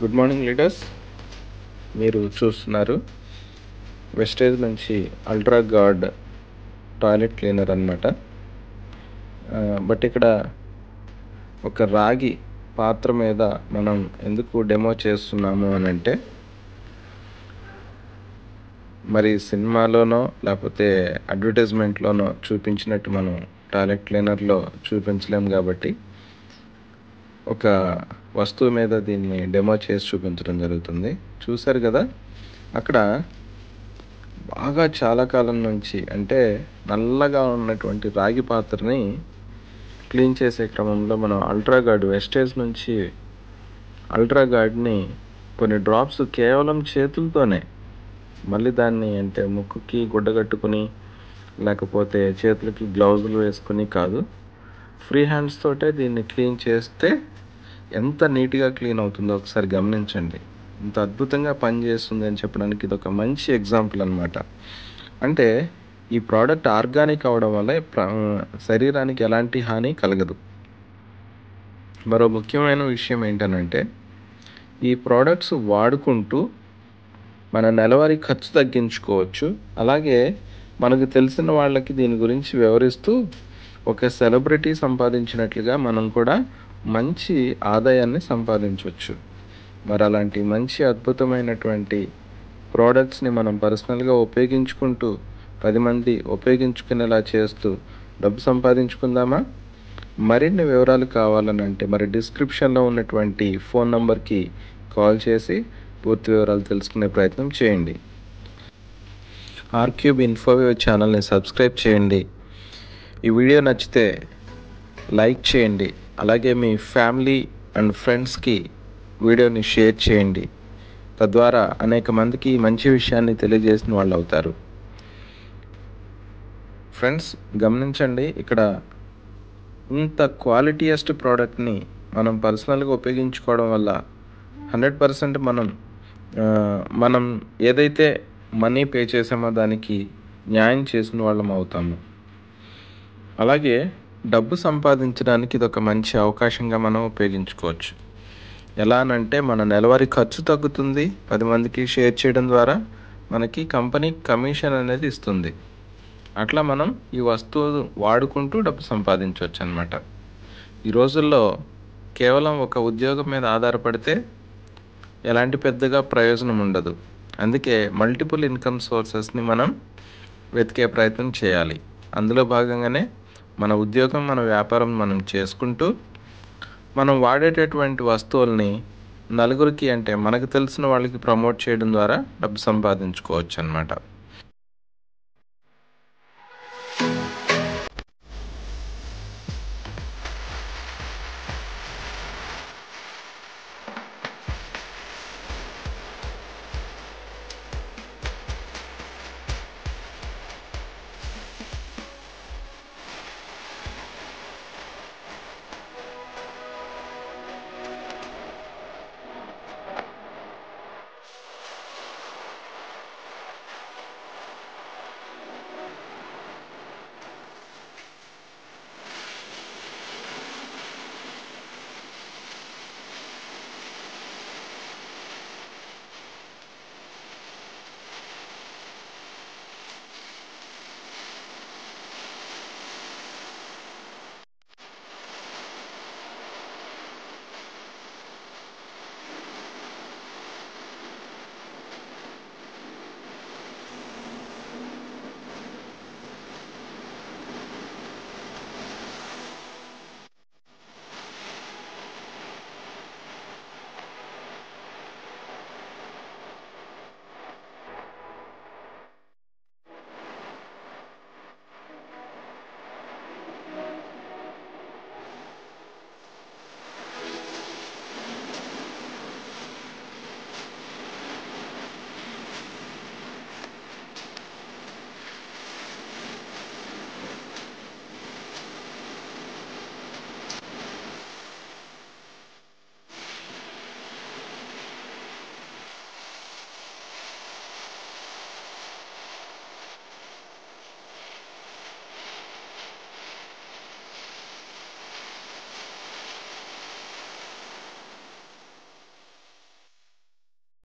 Good morning leaders. మీరు చూస్తున్నారు wastage నుంచి అల్ట్రా గార్డ్ టాయిలెట్ క్లీనర్ అనమాట. బట్ ఇక్కడ ఒక రాగి పాత్ర మీద మనం ఎందుకు డెమో చేస్తున్నాము అని అంటే, మరి సినిమాలోనో లేకపోతే అడ్వర్టైజ్మెంట్లోనో చూపించినట్టు మనం టాయిలెట్ క్లీనర్లో చూపించలేము కాబట్టి ఒక వస్తువు మీద దీన్ని డెమో చేసి చూపించడం జరుగుతుంది. చూశారు కదా, అక్కడ బాగా చాలా కాలం నుంచి అంటే నల్లగా ఉన్నటువంటి రాగి పాత్రని క్లీన్ చేసే క్రమంలో మనం అల్ట్రా గార్డ్ వెస్టేజ్ నుంచి అల్ట్రా గార్డ్ని కొన్ని డ్రాప్స్ కేవలం చేతులతోనే, మళ్ళీ దాన్ని అంటే ముక్కుకి గుడ్డ కట్టుకుని లేకపోతే చేతులకి గ్లౌజులు వేసుకుని కాదు, ఫ్రీ హ్యాండ్స్ తోటే దీన్ని క్లీన్ చేస్తే ఎంత నీట్గా క్లీన్ అవుతుందో ఒకసారి గమనించండి. ఇంత అద్భుతంగా పనిచేస్తుంది అని చెప్పడానికి ఇది ఒక మంచి ఎగ్జాంపుల్ అనమాట. అంటే ఈ ప్రోడక్ట్ ఆర్గానిక్ అవడం వల్ల శరీరానికి ఎలాంటి హాని కలగదు. మరో ముఖ్యమైన విషయం ఏంటనంటే, ఈ ప్రోడక్ట్స్ వాడుకుంటూ మన నెలవారీ ఖర్చు తగ్గించుకోవచ్చు. అలాగే మనకు తెలిసిన వాళ్ళకి దీని గురించి వివరిస్తూ ఒక సెలబ్రిటీ సంపాదించినట్లుగా మనం కూడా మంచి ఆదాయాన్ని సంపాదించవచ్చు. మరి అలాంటి మంచి అద్భుతమైనటువంటి ప్రోడక్ట్స్ని మనం పర్సనల్గా ఉపయోగించుకుంటూ 10 మంది ఉపయోగించుకునేలా చేస్తూ డబ్బు సంపాదించుకుందామా? మరిన్ని వివరాలు కావాలనంటే మరి డిస్క్రిప్షన్లో ఉన్నటువంటి ఫోన్ నంబర్కి కాల్ చేసి పూర్తి వివరాలు తెలుసుకునే ప్రయత్నం చేయండి. ఆర్క్యూబ్ ఇన్ఫోవేవ్ ఛానల్ని సబ్స్క్రైబ్ చేయండి. ఈ వీడియో నచ్చితే లైక్ చేయండి. అలాగే మీ ఫ్యామిలీ అండ్ ఫ్రెండ్స్కి వీడియోని షేర్ చేయండి. తద్వారా అనేక మందికి మంచి విషయాన్ని తెలియజేసిన వాళ్ళు అవుతారు. ఫ్రెండ్స్, గమనించండి, ఇక్కడ ఇంత క్వాలిటీయెస్ట్ ప్రోడక్ట్ని మనం పర్సనల్గా ఉపయోగించుకోవడం వల్ల 100% మనం ఏదైతే మనీ పే చేసామో దానికి న్యాయం చేసిన వాళ్ళం అవుతాము. అలాగే డబ్బు సంపాదించడానికి ఇది ఒక మంచి అవకాశంగా మనం ఉపయోగించుకోవచ్చు. ఎలా అనంటే, మన నెలవారీ ఖర్చు తగ్గుతుంది. 10 మందికి షేర్ చేయడం ద్వారా మనకి కంపెనీ కమిషన్ అనేది ఇస్తుంది. అట్లా మనం ఈ వస్తువు వాడుకుంటూ డబ్బు సంపాదించవచ్చు అన్నమాట. ఈ రోజుల్లో కేవలం ఒక ఉద్యోగం మీద ఆధారపడితే ఎలాంటి పెద్దగా ప్రయోజనం ఉండదు. అందుకే మల్టిపుల్ ఇన్కమ్ సోర్సెస్ని మనం వెతికే ప్రయత్నం చేయాలి. అందులో భాగంగానే మన ఉద్యోగం, మన వ్యాపారం మనం చేసుకుంటూ మనం వాడేటటువంటి వస్తువుల్ని నలుగురికి అంటే మనకు తెలిసిన వాళ్ళకి ప్రమోట్ చేయడం ద్వారా డబ్బు సంపాదించుకోవచ్చు అన్నమాట.